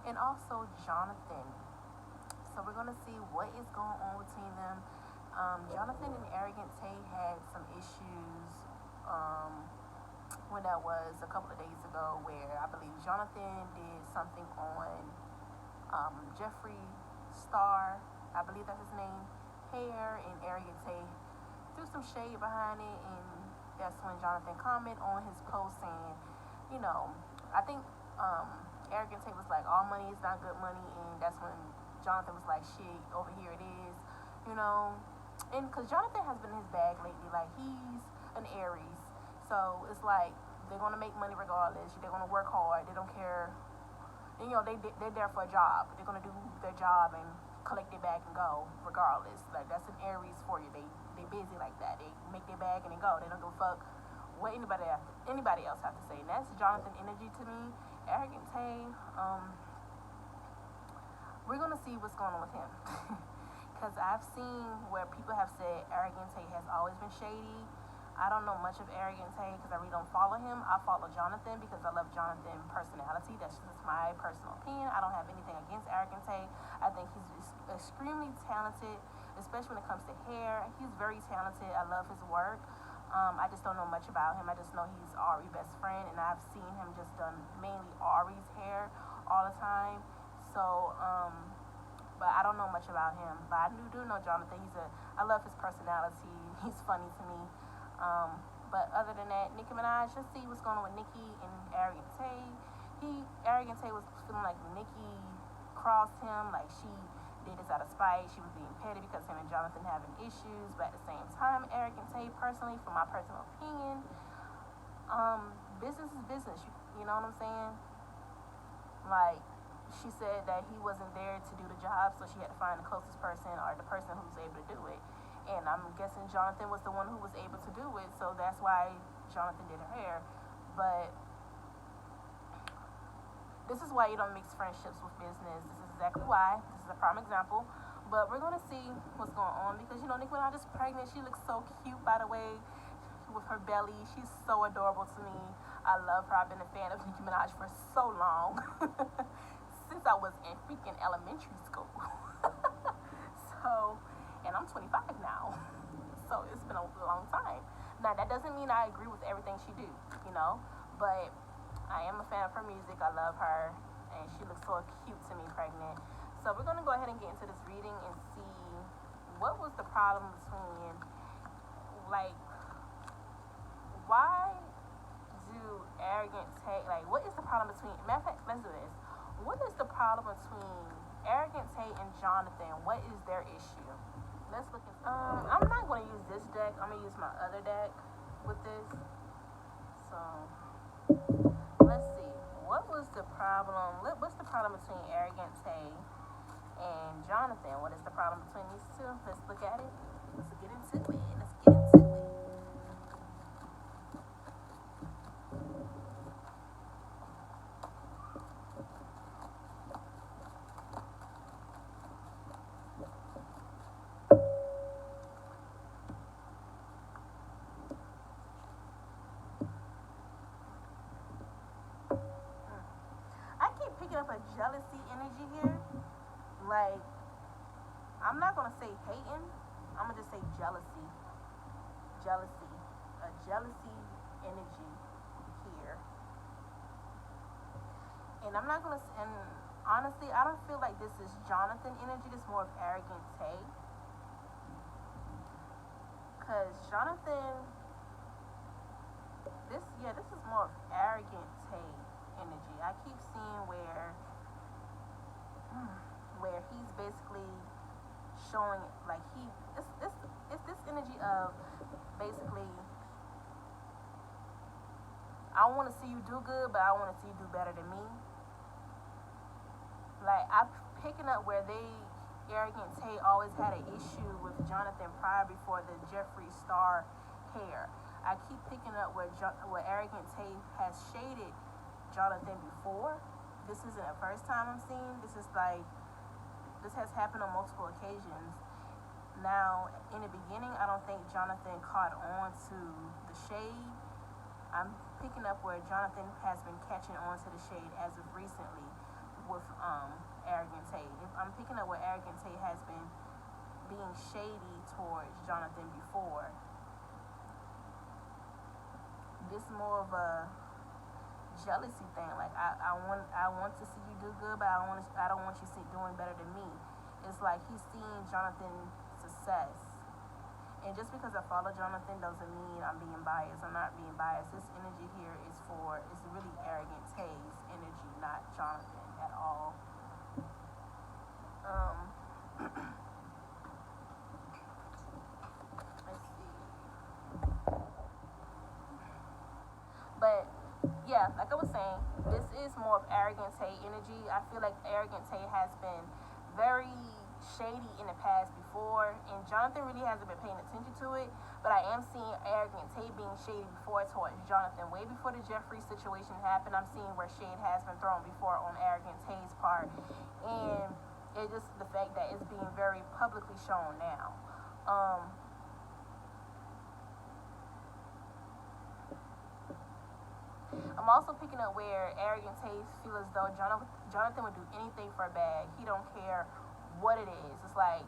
and also Johnathan. So we're gonna see what is going on between them. Johnathan and Arrogant Tate had some issues when that was a couple of days ago, where I believe Johnathan did something on Jeffree Star, I believe that's his name, hair, and Arrogant Tate threw some shade behind it, and that's when Johnathan commented on his post saying, you know, I think Arrogant Tate was like, all money is not good money, and that's when Johnathan was like, shit, over here it is, you know, and because Johnathan has been in his bag lately, like he's an Aries, so it's like they're gonna make money regardless. They're gonna work hard. They don't care. And, you know, they're there for a job. They're gonna do their job and collect their bag and go regardless. Like that's an Aries for you. They busy like that. They make their bag and they go. They don't give a fuck what anybody else have to say. And that's Johnathan energy to me. Arrogant Tay, we're gonna see what's going on with him. Because I've seen where people have said Arrogant Tay has always been shady. I don't know much of Arrogant Tay because I really don't follow him. I follow Johnathan because I love Johnathan's personality. That's just my personal opinion. I don't have anything against Arrogant Tay. I think he's extremely talented, especially when it comes to hair. He's very talented. I love his work. I just don't know much about him. I just know he's Ari's best friend, and I've seen him just done mainly Ari's hair all the time. So, but I don't know much about him. But I do know Johnathan. I love his personality. He's funny to me. But other than that, Nicki Minaj, let's see what's going on with Nicki and Arrogant Tay. Arrogant Tay was feeling like Nicki crossed him, like she did this out of spite. She was being petty because him and Johnathan having issues. But at the same time, Arrogant Tay, personally, from my personal opinion, business is business. You know what I'm saying? Like, she said that he wasn't there to do the job, so she had to find the closest person or the person who was able to do it. And I'm guessing Johnathan was the one who was able to do it, so that's why Johnathan did her hair. But this is why you don't mix friendships with business. This is exactly why. This is a prime example. But we're going to see what's going on because, you know, Nicki Minaj is pregnant. She looks so cute, by the way, with her belly. She's so adorable to me. I love her. I've been a fan of Nicki Minaj for so long. Since I was in freaking elementary school. So, and I'm 25 now. So it's been a long time. Now, that doesn't mean I agree with everything she do, you know, but I am a fan of her music. I love her, and she looks so cute to me pregnant. So we're going to go ahead and get into this reading and see what was the problem between, like, why do Arrogant Tate, like, what is the problem between, matter of fact, let's do this. What is the problem between Arrogant Tate and Johnathan? What is their issue? Let's look at. I'm not going to use this deck. I'm going to use my other deck with this. So let's see. What was the problem? What's the problem between Arrogant Tate and Johnathan? What is the problem between these two? Let's look at it. Let's get into it. Picking up a jealousy energy here. Like, I'm not gonna say hating. I'm gonna just say jealousy. Jealousy. A jealousy energy here. And I'm not gonna. And honestly, I don't feel like this is Johnathan energy. This is more of Arrogant Tate. Cause Johnathan. This is more of Arrogant Tate energy. I keep seeing where he's basically showing like it's this energy of basically I want to see you do good, but I want to see you do better than me. Like I'm picking up where Arrogant Tate always had an issue with Johnathan prior before the Jeffree Star hair. I keep picking up where Arrogant Tate has shaded Johnathan before. This isn't the first time I'm seeing. This has happened on multiple occasions. Now, in the beginning, I don't think Johnathan caught on to the shade. I'm picking up where Johnathan has been catching on to the shade as of recently with being shady towards Johnathan before. This more of a jealousy thing. Like I want to see you do good, but I don't want you doing better than me. It's like he's seeing Johnathan's success. And just because I follow Johnathan doesn't mean I'm being biased. I'm not being biased. This energy here it's really Arrogant Tay's energy, not Johnathan at all. Let's see. But yeah, like I was saying, this is more of Arrogant Tay energy. I feel like Arrogant Tay has been very shady in the past before, and Johnathan really hasn't been paying attention to it, but I am seeing Arrogant Tay being shady before towards Johnathan. Way before the Jeffree situation happened, I'm seeing where shade has been thrown before on Arrogant Tay's part, and it's just the fact that it's being very publicly shown now. I'm also picking up where Arrogant Tay feel as though Johnathan would do anything for a bag. He don't care what it is. It's like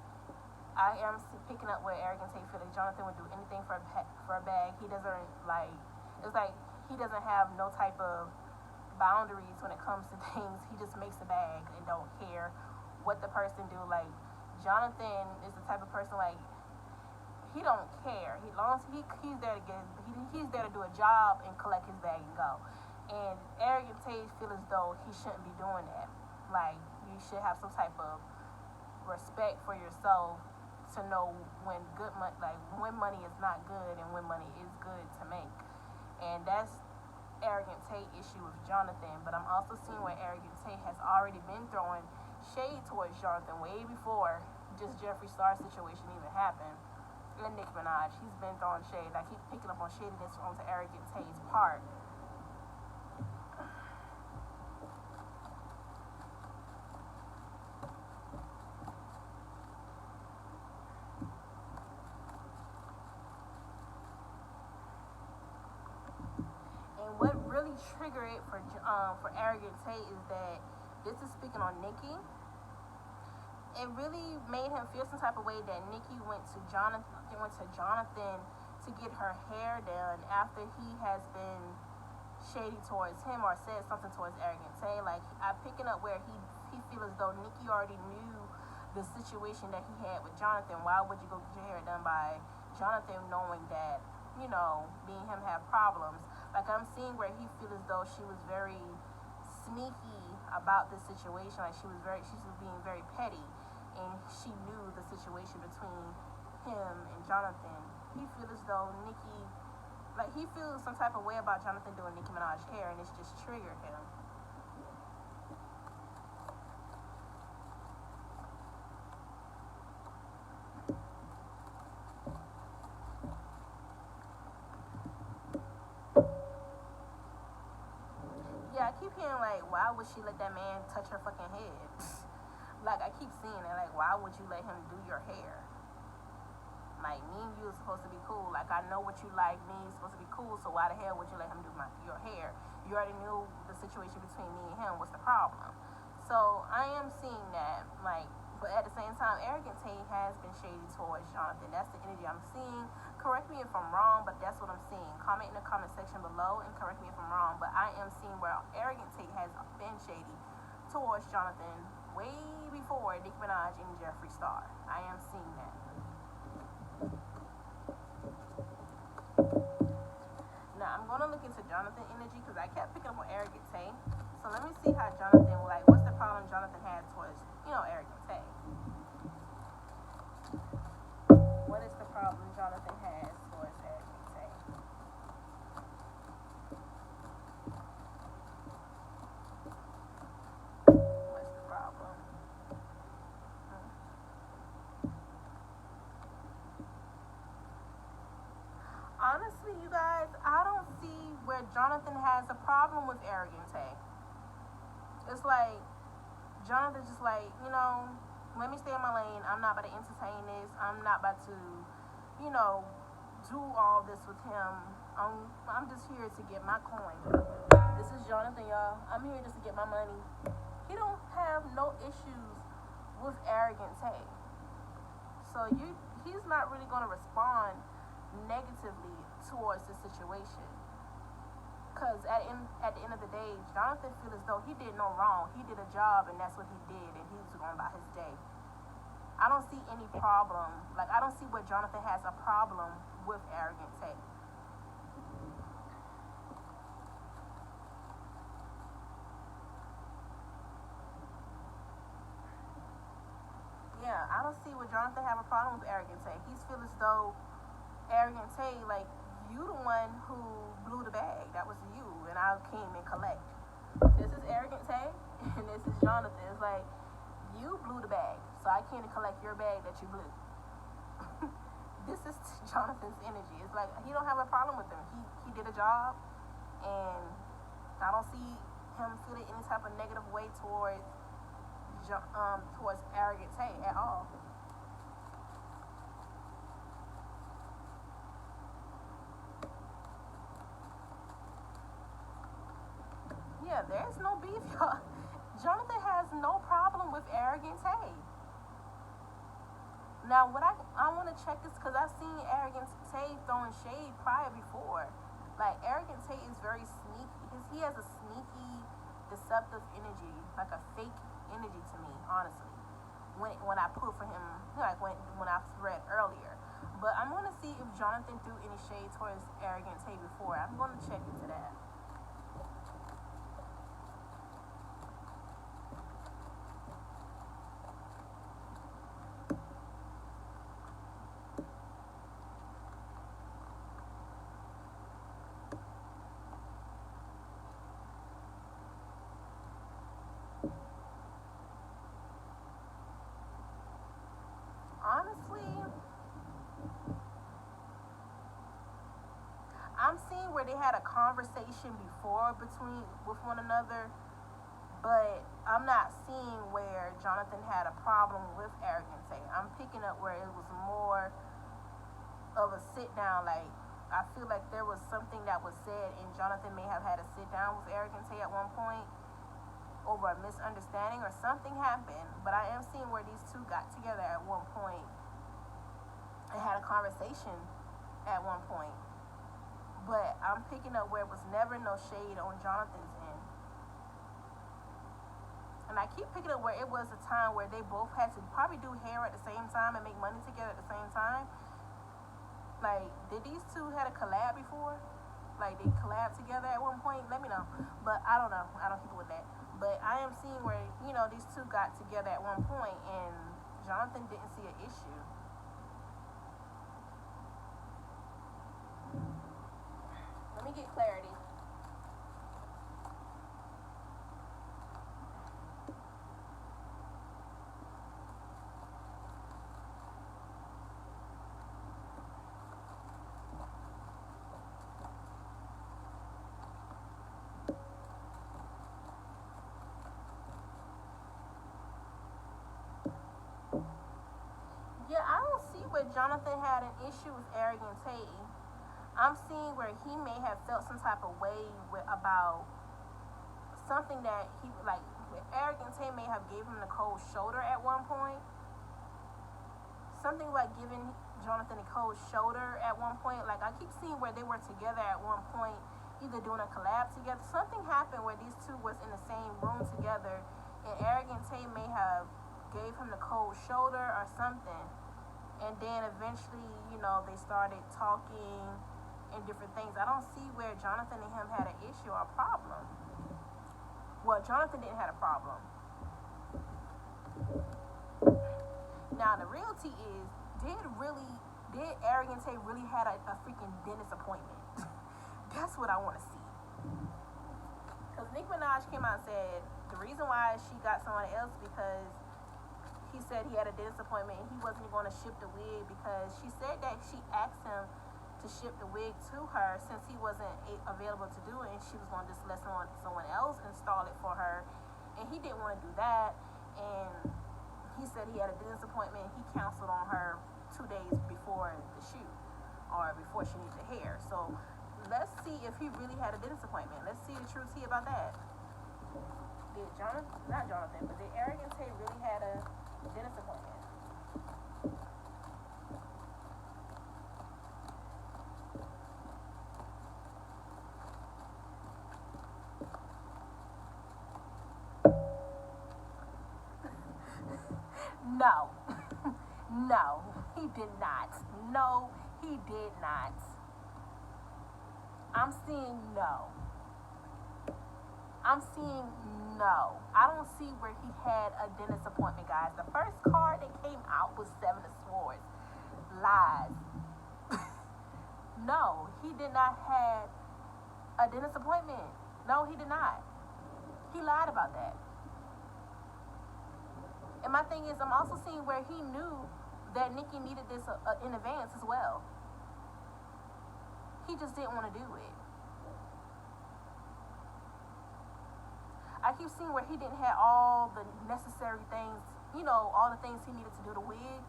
I am picking up where Arrogant Tay feel like Johnathan would do anything for a bag. He doesn't like. It's like he doesn't have no type of boundaries when it comes to things. He just makes a bag and don't care what the person do. Like Johnathan is the type of person like he don't care. Long as he's there to he's there to do a job and collect his bag and go. And Arrogant Tay feel as though he shouldn't be doing that. Like you should have some type of respect for yourself to know when when money is not good and when money is good to make. And that's Arrogant Tay issue with Johnathan. But I'm also seeing where Arrogant Tay has already been throwing shade towards Johnathan way before just Jeffree Star situation even happened. And Nicki Minaj, he's been throwing shade. I keep picking up on shadiness onto Arrogant Tay's part. And what really triggered it for Arrogant Tay is that this is speaking on Nicki. It really made him feel some type of way that Nicki went to Johnathan to get her hair done after he has been shady towards him or said something towards Arrogant Tay. Like I'm picking up where he feels as though Nicki already knew the situation that he had with Johnathan. Why would you go get your hair done by Johnathan knowing that, me and him have problems? Like I'm seeing where he feels as though she was very sneaky about this situation. Like she was being very petty. And she knew the situation between him and Johnathan. He feels as though Nicki, he feels some type of way about Johnathan doing Nicki Minaj hair, and it's just triggered him. Yeah, I keep hearing why would she let that man touch her fucking head? Like, I keep seeing it. Like, why would you let him do your hair? Like, me and you are supposed to be cool. Like, I know what you like. Me and you supposed to be cool, so why the hell would you let him do your hair? You already knew the situation between me and him. What's the problem? So, I am seeing that. But at the same time, Arrogant Tay has been shady towards Johnathan. That's the energy I'm seeing. Correct me if I'm wrong, but that's what I'm seeing. Comment in the comment section below and correct me if I'm wrong. But I am seeing where Arrogant Tay has been shady towards Johnathan way before Nicki Minaj and Jeffree Star. I am seeing that. Now, I'm going to look into Johnathan energy because I kept picking up on Arrogant Tay. So let me see how Johnathan, what's the problem Johnathan had towards, Arrogant Tay. What is the problem Johnathan has towards Arrogant Tay? What's the problem? Honestly, you guys, I don't see where Johnathan has a problem with Arrogant Tay. It's like Johnathan's just let me stay in my lane. I'm not about to entertain this. I'm not about to, do all this with him. I'm just here to get my coin. This is Johnathan, y'all. I'm here just to get my money. He don't have no issues with Arrogant Tay. So he's not really going to respond negatively towards the situation. Because at the end of the day, Johnathan feels as though he did no wrong. He did a job, and that's what he did, and he was going about his day. I don't see any problem. Like, I don't see where Johnathan has a problem with Arrogance. Yeah, I don't see where Johnathan have a problem with Arrogance. He's feel as though Arrogance, like, you the one who blew the bag. That was you, and I came and collect. This is Arrogance, and this is Johnathan. It's like, you blew the bag, so I came to collect your bag that you blew. This is Johnathan's energy. It's like, he don't have a problem with him. He did a job, and I don't see him feeling any type of negative way towards Arrogance at all. Yeah, there's no beef, y'all. Johnathan has no problem with Arrogance. Now, what I want to check is because I've seen Arrogance throwing shade prior before. Like, Arrogance is very sneaky. He has a sneaky, deceptive energy, like a fake energy to me, honestly. When I pull for him, like when I read earlier. But I'm going to see if Johnathan threw any shade towards Arrogance before. I'm going to check into that. Honestly, I'm seeing where they had a conversation before with one another, but I'm not seeing where Johnathan had a problem with Arrogance. I'm picking up where it was more of a sit down. Like, I feel like there was something that was said, and Johnathan may have had a sit down with Arrogance at one point over a misunderstanding or something happened. But I am seeing where these two got together at one point and had a conversation at one point. But I'm picking up where it was never no shade on Johnathan's end. And I keep picking up where it was a time where they both had to probably do hair at the same time and make money together at the same time. Like, did these two had a collab before? Like, they collabed together at one point? Let me know. But I don't know. I don't keep up with that. But I am seeing where, these two got together at one point and Johnathan didn't see an issue. Let me get clarity. Yeah, I don't see where Johnathan had an issue with Arrogance. I'm seeing where he may have felt some type of way about something that he, like, Arrogance may have gave him the cold shoulder at one point. Something like giving Johnathan a cold shoulder at one point. Like, I keep seeing where they were together at one point, either doing a collab together. Something happened where these two was in the same room together, and Arrogance may have gave him the cold shoulder or something. And then eventually, they started talking and different things. I don't see where Johnathan and him had an issue or a problem. Well, Johnathan didn't have a problem. Now, the reality is, did Arrogance really had a freaking dentist appointment? That's what I want to see. Because Nicki Minaj came out and said the reason why she got someone else because he said he had a dentist appointment and he wasn't going to ship the wig because she said that she asked him to ship the wig to her since he wasn't available to do it, and she was going to just let someone else install it for her, and he didn't want to do that, and he said he had a dentist appointment. He canceled on her 2 days before the shoot or before she needed the hair. So let's see if he really had a dentist appointment. Let's see the true tea about that. Did Arrogance really had a dentist appointment? No. No, he did not. No, he did not. I'm seeing no. I'm seeing no. I don't see where he had a dentist appointment, guys. The first card that came out was Seven of Swords. Lies. No, he did not have a dentist appointment. No, he did not. He lied about that. And my thing is, I'm also seeing where he knew that Nicki needed this in advance as well. He just didn't want to do it. I keep seeing where he didn't have all the necessary things, all the things he needed to do the wig.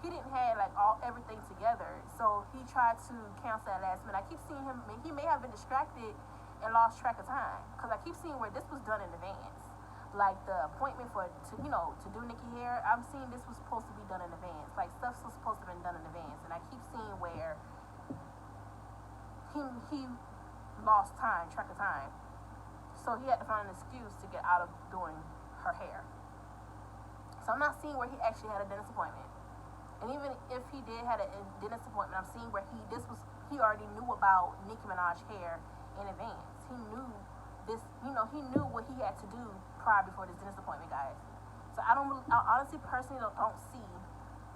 He didn't have like everything together, so he tried to cancel that last minute. I keep seeing him. He may have been distracted and lost track of time because I keep seeing where this was done in advance. Like the appointment to do Nicki hair, I'm seeing this was supposed to be done in advance. Like stuff was supposed to have been done in advance, and I keep seeing where he lost track of time. So he had to find an excuse to get out of doing her hair. So I'm not seeing where he actually had a dentist appointment. And even if he did have a dentist appointment, I'm seeing where he already knew about Nicki Minaj hair in advance. He knew this, he knew what he had to do prior before this dentist appointment, guys. So I honestly personally don't see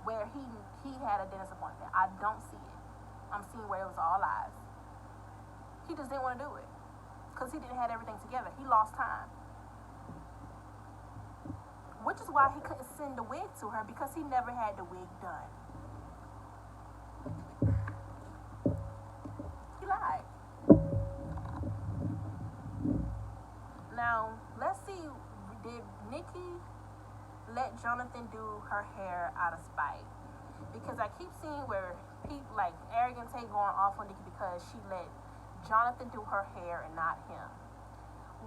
where he had a dentist appointment. I don't see it. I'm seeing where it was all lies. He just didn't want to do it because he didn't have everything together. He lost time. Which is why he couldn't send the wig to her, because he never had the wig done. He lied. Now, let's see, did Nicki let Johnathan do her hair out of spite? Because I keep seeing where people like Arrogance going off on Nicki because she let Johnathan do her hair and not him.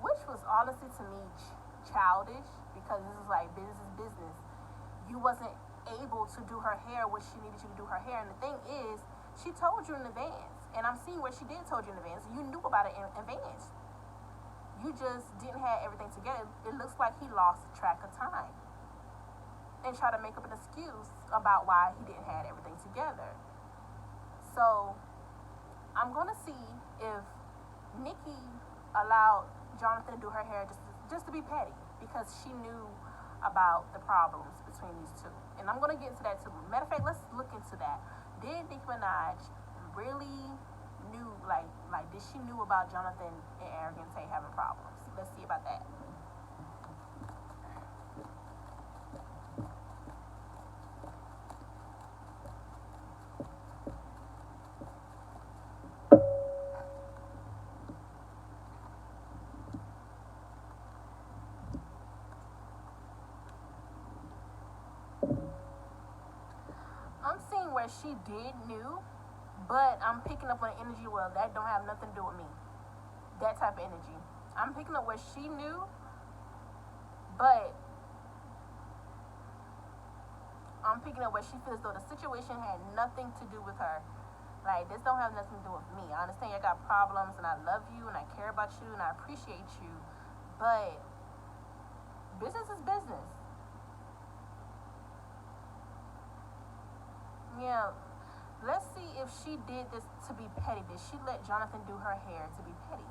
Which was honestly to me childish, because this is like business is business. You wasn't able to do her hair when she needed you to do her hair, and the thing is, she told you in advance, and I'm seeing where she did told you in advance. You knew about it in advance. You just didn't have everything together. It looks like he lost track of time and tried to make up an excuse about why he didn't have everything together. So I'm gonna see if Nicki allowed Johnathan to do her hair just to be petty, because she knew about the problems between these two. And I'm going to get into that too. Matter of fact, let's look into that. Did Nicki Minaj really knew, did she knew about Johnathan and Arrogance having problems? Let's see about that. I'm seeing where she did knew, but I'm picking up on the energy, well, that don't have nothing to do with me. That type of energy. I'm picking up where she knew, but I'm picking up where she feels though the situation had nothing to do with her. Like, this don't have nothing to do with me. I understand you got problems, and I love you, and I care about you, and I appreciate you, but business is business. Yeah, let's see if she did this to be petty. Did she let Johnathan do her hair to be petty?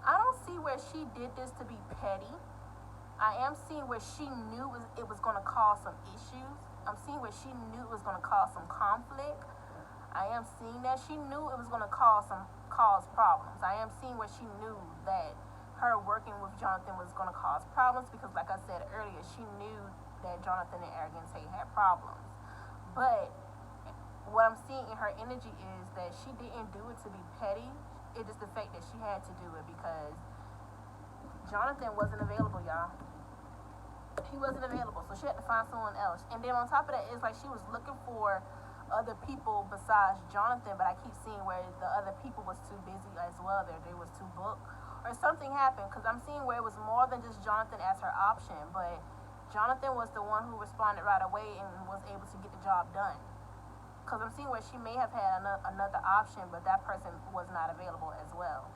I don't see where she did this to be petty. I am seeing where she knew it was going to cause some issues. I'm seeing where she knew it was going to cause some conflict. I am seeing that she knew it was going to cause problems. I am seeing where she knew that her working with Johnathan was going to cause problems, because like I said earlier, she knew that Johnathan and Arrogance had problems. But what I'm seeing in her energy is that she didn't do it to be petty. It's just the fact that she had to do it because Johnathan wasn't available, y'all. He wasn't available, so she had to find someone else. And then on top of that, it's like she was looking for other people besides Johnathan, but I keep seeing where the other people was too busy as well. They was too booked, or or something happened, because I'm seeing where it was more than just Johnathan as her option, but Johnathan was the one who responded right away and was able to get the job done. Because I'm seeing where she may have had another option, but that person was not available as well.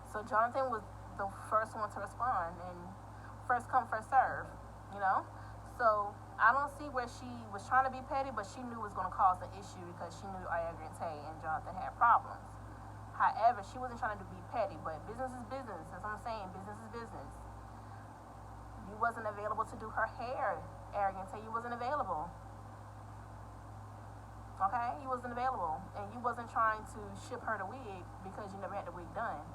So Johnathan was the first one to respond, and first come, first serve, you know? So I don't see where she was trying to be petty, but she knew it was going to cause an issue because she knew Arrogance and Johnathan had problems. However, she wasn't trying to be petty, but business is business. That's what I'm saying. Business is business. You wasn't available to do her hair, Arrogance. You wasn't available. Okay? You wasn't available. And you wasn't trying to ship her the wig because you never had the wig done.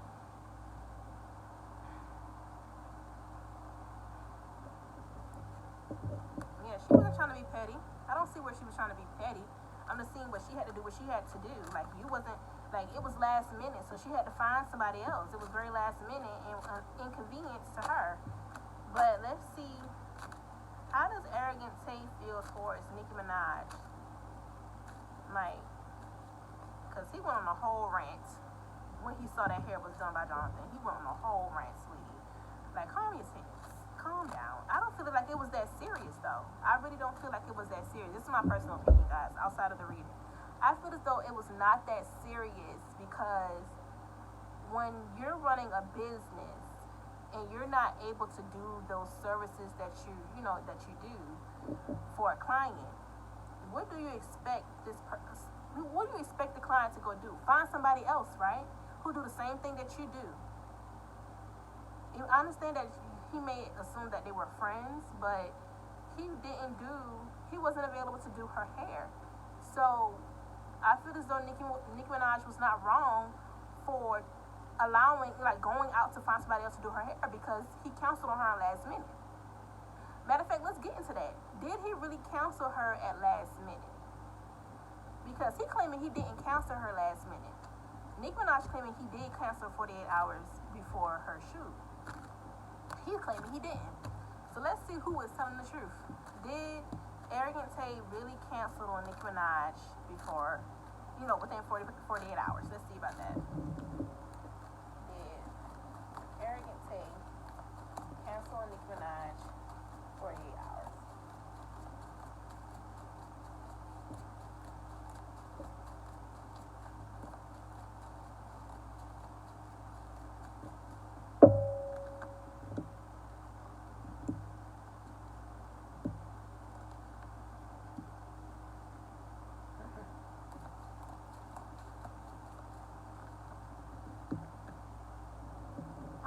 Yeah, she wasn't trying to be petty. I don't see where she was trying to be petty. I'm just seeing what she had to do, what she had to do. Like, you wasn't, like, it was last minute, so she had to find somebody else. It was very last minute and inconvenience to her. But let's see, how does Arrogant Tay feel towards Nicki Minaj? Like, because he went on a whole rant when he saw that hair was done by Johnathan. He went on a whole rant, sweetie. Like, calm your tits. Calm down. I don't feel like it was that serious, though. I really don't feel like it was that serious. This is my personal opinion, guys, outside of the reading. I feel as though it was not that serious because when you're running a business and you're not able to do those services that you do for a client, what do you expect what do you expect the client to go do? Find somebody else, right? Who do the same thing that you do. I understand that he may assume that they were friends, but he wasn't available to do her hair. So I feel as though Nicki Minaj was not wrong for going out to find somebody else to do her hair because he counseled on her last minute. Matter of fact, let's get into that. Did he really counsel her at last minute? Because he claiming he didn't counsel her last minute. Nicki Minaj claiming he did counsel 48 hours before her shoot. He's claiming he didn't. So let's see who is telling the truth. Did Arrogant Tay really cancel on Nicki Minaj before, within 48 hours? Let's see about that. Did Arrogant Tay cancel on Nicki Minaj 48 hours?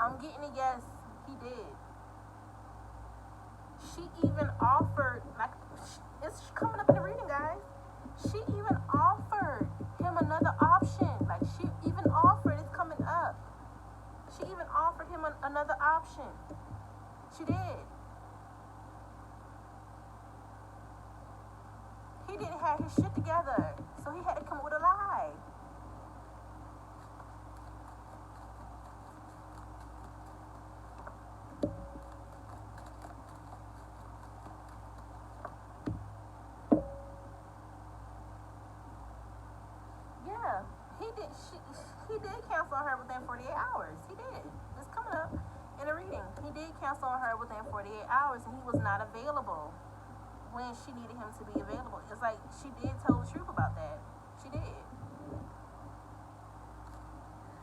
I'm getting a guess. He did. She even offered, it's coming up in the reading, guys. She even offered him another option. She even offered, it's coming up. She even offered him another option. She did. He didn't have his shit together, so he had to come up with a lie. He did cancel on her within 48 hours. He did. It's coming up in the reading. He did cancel on her within 48 hours, and he was not available when she needed him to be available. It's like she did tell the truth about that. She did.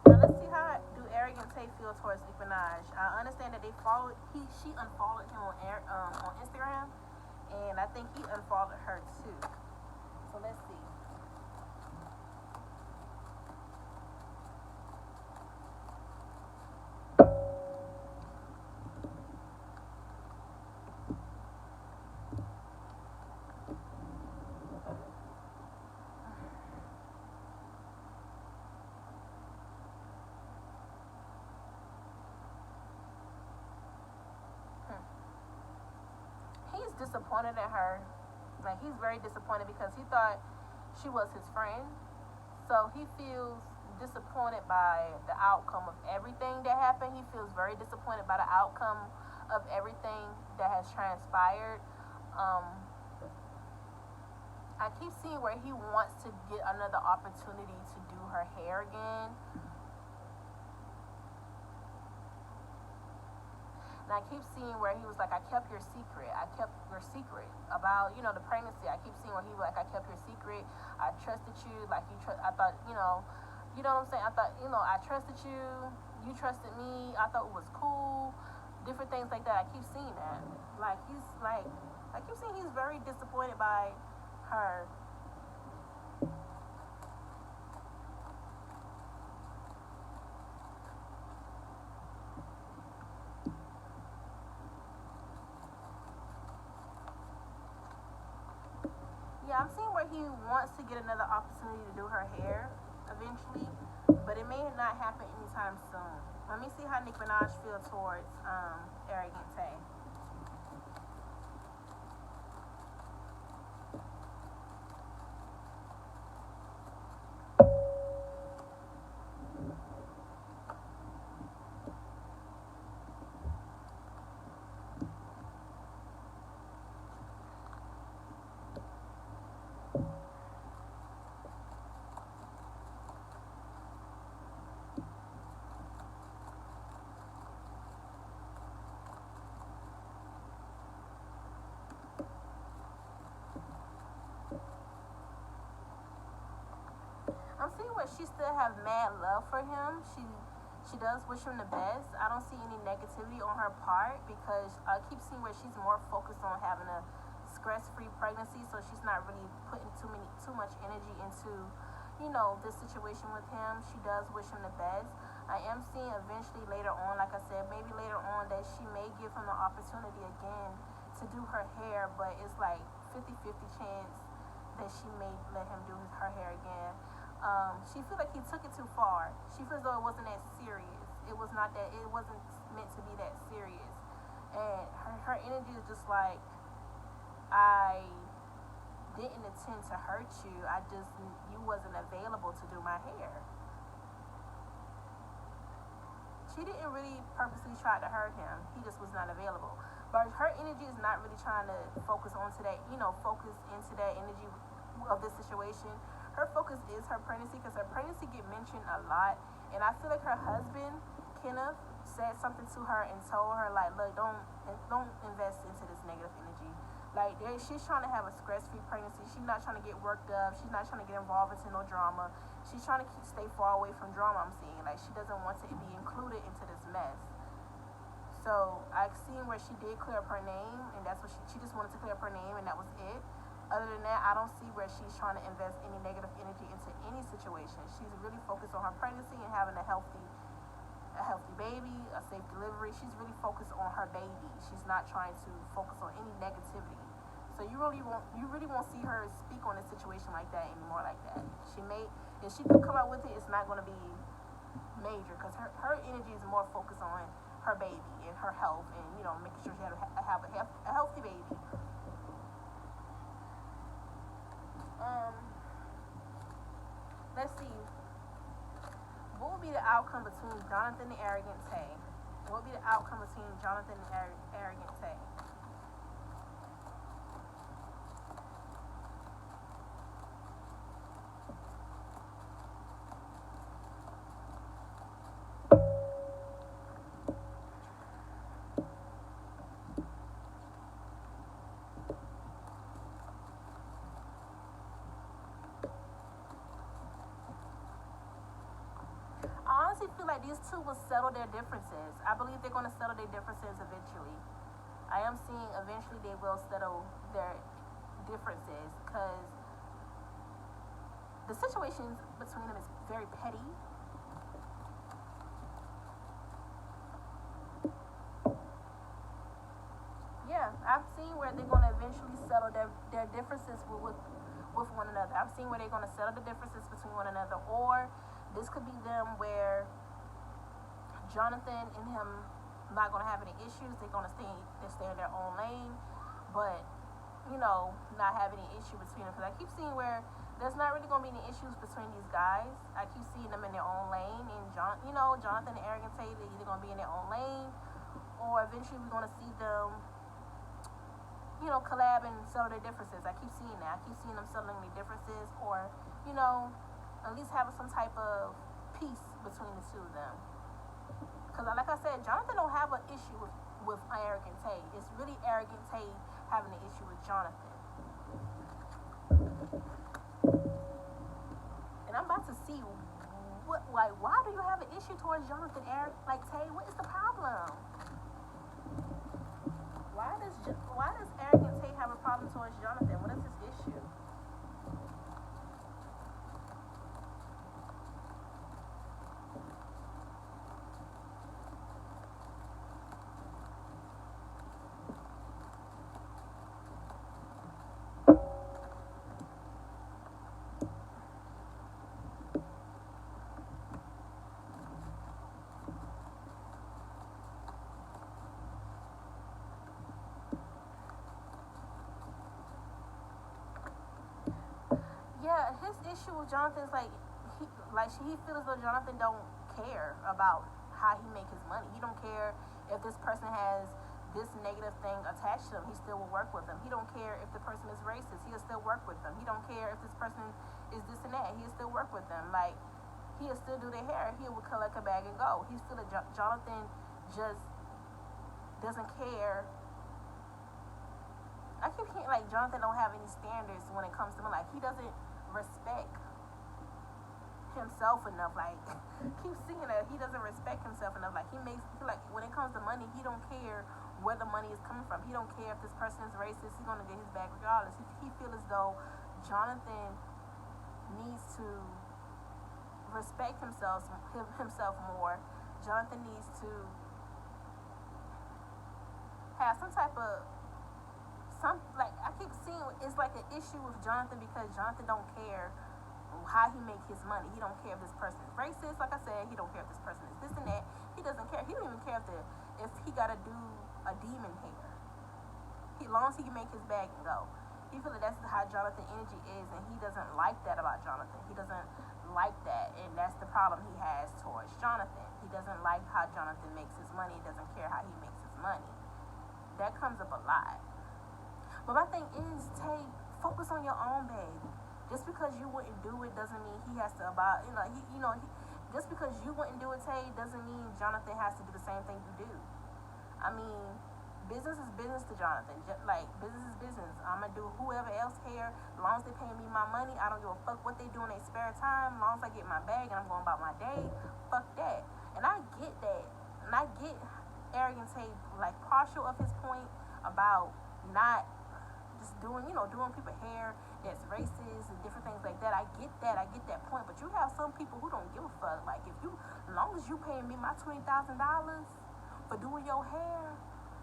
Now let's see how do Arrogant Tay feel towards Nicki Minaj. I understand that she unfollowed him on Instagram, and I think he unfollowed her too. So let's see. Disappointed at her. He's very disappointed because he thought she was his friend. So he feels disappointed by the outcome of everything that happened. He feels very disappointed by the outcome of everything that has transpired. I keep seeing where he wants to get another opportunity to do her hair again. And I keep seeing where he was like, I kept your secret. I kept your secret about, the pregnancy. I keep seeing where he was like, I kept your secret. I trusted you. Like, I thought, you know what I'm saying? I thought, I trusted you. You trusted me. I thought it was cool. Different things like that. I keep seeing that. Like, I keep seeing he's very disappointed by her. Yeah, I'm seeing where he wants to get another opportunity to do her hair eventually, but it may not happen anytime soon. Let me see how Nicki Minaj feels towards Arrogance. I'm seeing where she still have mad love for him. She does wish him the best. I don't see any negativity on her part because I keep seeing where she's more focused on having a stress-free pregnancy, so she's not really putting too much energy into, this situation with him. She does wish him the best. I am seeing eventually later on, like I said, maybe later on that she may give him the opportunity again to do her hair, but it's like 50-50 chance that she may let him do her hair again. She feels like he took it too far. She feels though it wasn't that serious. It was not that. It wasn't meant to be that serious. And her energy is just like, I didn't intend to hurt you. You wasn't available to do my hair. She didn't really purposely try to hurt him. He just was not available. But her energy is not really trying to focus onto that, focus into that energy of this situation. Her focus is her pregnancy because her pregnancy get mentioned a lot. And I feel like her husband, Kenneth, said something to her and told her, like, look, don't invest into this negative energy. Like, she's trying to have a stress-free pregnancy. She's not trying to get worked up. She's not trying to get involved into no drama. She's trying to stay far away from drama, I'm seeing. Like, she doesn't want to be included into this mess. So I've seen where she did clear up her name, and that's what she just wanted to clear up her name, and that was it. Other than that, I don't see where she's trying to invest any negative energy into any situation. She's really focused on her pregnancy and having a healthy baby, a safe delivery. She's really focused on her baby. She's not trying to focus on any negativity. So you really won't see her speak on a situation like that anymore like that. If she do come out with it, it's not going to be major because her energy is more focused on her baby and her health and making sure she have a healthy baby. Let's see. What will be the outcome between Johnathan and Arrogance? What will be the outcome between Johnathan and Arrogance? I honestly feel like these two will settle their differences. I believe they're going to settle their differences eventually. I am seeing eventually they will settle their differences because the situations between them is very petty. Yeah, I've seen where they're going to eventually settle their differences with one another. I've seen where they're going to settle the differences between one another, or this could be them where Johnathan and him not gonna have any issues. They're gonna stay in their own lane, but not have any issue between them. Because I keep seeing where there's not really gonna be any issues between these guys. I keep seeing them in their own lane, and Johnathan and Arrogance, they're either gonna be in their own lane, or eventually we're gonna see them, collab and settle their differences. I keep seeing that. I keep seeing them settling their differences, or at least having some type of peace between the two of them. Because like I said, Johnathan don't have an issue with Arrogance. It's really Arrogance having an issue with Johnathan. And I'm about to see why do you have an issue towards Johnathan, Eric? Like, Tay, what is the problem? Why does Arrogance have a problem towards Johnathan? What is his issue? Yeah, his issue with Johnathan is he feels as though Johnathan don't care about how he make his money. He don't care if this person has this negative thing attached to him. He still will work with them. He don't care if the person is racist. He'll still work with them. He don't care if this person is this and that. He'll still work with them. Like, he'll still do their hair. He will collect a bag and go. He feel that Johnathan just doesn't care. I keep hearing like Johnathan don't have any standards when it comes to money. Like, he doesn't respect himself enough. Like, keep seeing that he doesn't respect himself enough. Like, like when it comes to money, he don't care where the money is coming from. He don't care if this person is racist. He's gonna get his bag regardless. He feel as though Johnathan needs to respect himself more. Johnathan needs to have some type of like, I keep seeing it's like an issue with Johnathan because Johnathan don't care how he make his money. He don't care if this person is racist. Like I said, he don't care if this person is this and that. He doesn't care. He don't even care if he gotta do a demon hair. As long as he can make his bag and go. He feel that that's how Johnathan energy is, and he doesn't like that about Johnathan. He doesn't like that, and that's the problem he has towards Johnathan. He doesn't like how Johnathan makes his money. He doesn't care how he makes his money. That comes up a lot. But my thing is, Tay, focus on your own, babe. Just because you wouldn't do it doesn't mean he has to abide. Just because you wouldn't do it, Tay, doesn't mean Johnathan has to do the same thing you do. I mean, business is business to Johnathan. Like, business is business. I'm gonna do whoever else care. As long as they pay me my money, I don't give a fuck what they do in their spare time. As long as I get my bag and I'm going about my day, fuck that. And I get that. And I get Arrogance, like, partial of his point about not just doing people hair that's racist and different things like that. I get that point. But you have some people who don't give a fuck. Like, as long as you paying me my $20,000 for doing your hair,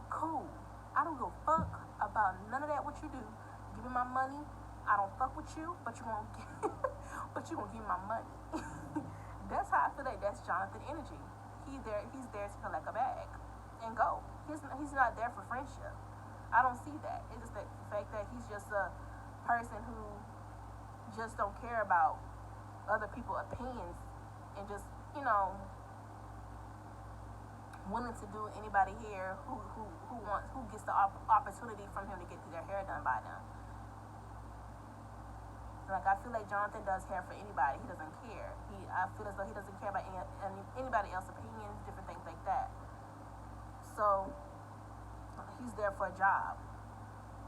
cool. I don't give a fuck about none of that. What you do, give me my money. I don't fuck with you, but you won't but you gonna give me my money. That's how I feel like that's Johnathan energy. He's there to collect a bag and go. He's not there for friendship. I don't see that. It's just the fact that he's just a person who just don't care about other people's opinions and just, willing to do anybody here who gets the opportunity from him to get their hair done by them. Like, I feel like Johnathan does hair for anybody. He doesn't care. I feel as though he doesn't care about anybody else's opinions, different things like that. So he's there for a job.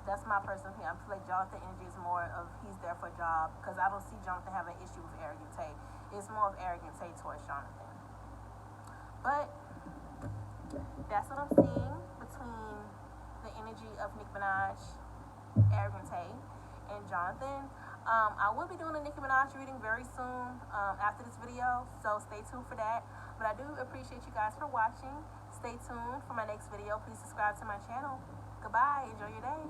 That's my personal opinion. I feel like Johnathan energy is more of he's there for a job because I don't see Johnathan having an issue with Arrogance. It's more of Arrogance towards Johnathan. But that's what I'm seeing between the energy of Nicki Minaj, Arrogance, and Johnathan. I will be doing a Nicki Minaj reading very soon after this video, so stay tuned for that. But I do appreciate you guys for watching. Stay tuned for my next video. Please subscribe to my channel. Goodbye. Enjoy your day.